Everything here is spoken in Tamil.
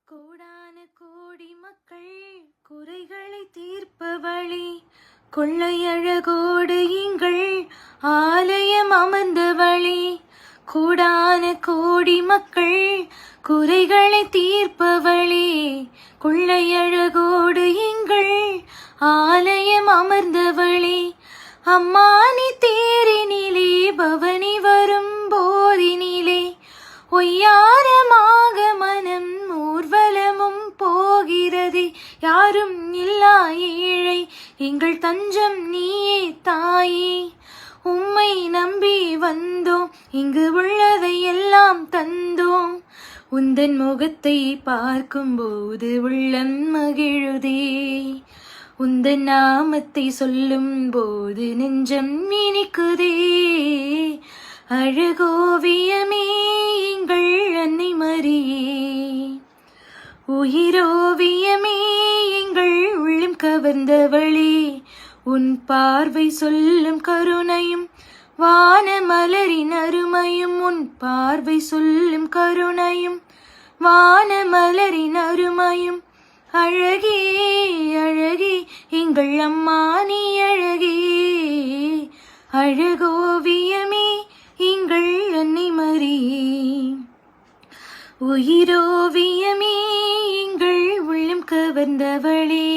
கோடான கோடி மக்கள் குறைகளை தீர்ப்பவளே, கொள்ளையழகோடு எங்கள் ஆலயம் அமர்ந்தவளே. கோடான கோடி மக்கள் குறைகளை தீர்ப்பவளே, கொள்ளையழகோடு எங்கள் ஆலயம் அமர்ந்தவளே. அம்மா நீ தேரினிலே பவனி வரும் போதினிலே, ஒய்யாரமாக மனம் ஊர்வலமும் போகிறதே. யாரும் இல்லா ஏழை எங்கள் தஞ்சம் நீயே தாயே, உம்மை நம்பி வந்தோம், இங்கு உள்ளதை எல்லாம் தந்தோம். உந்தன் முகத்தை பார்க்கும்போது உள்ளம் மகிழுதே, உந்தன் நாமத்தை சொல்லும் போது நெஞ்சம் இனிக்குதே. அழகோவியமே எங்கள் அன்னை மரியே, உயிரோவியமே எங்கள் உள்ளம் கவர்ந்தவளே. உன் பார்வை சொல்லும் கருணையும் வானமலரின் அருமையும், உன் பார்வை சொல்லும் கருணையும் வானமலரின் அருமையும். அழகே அழகே எங்கள் அம்மா நீ அழகே, அழகோவியமே எங்கள் அன்னை மரியே. உயிரோவியமே எங்கள் உள்ளம் கவர்ந்தவளே.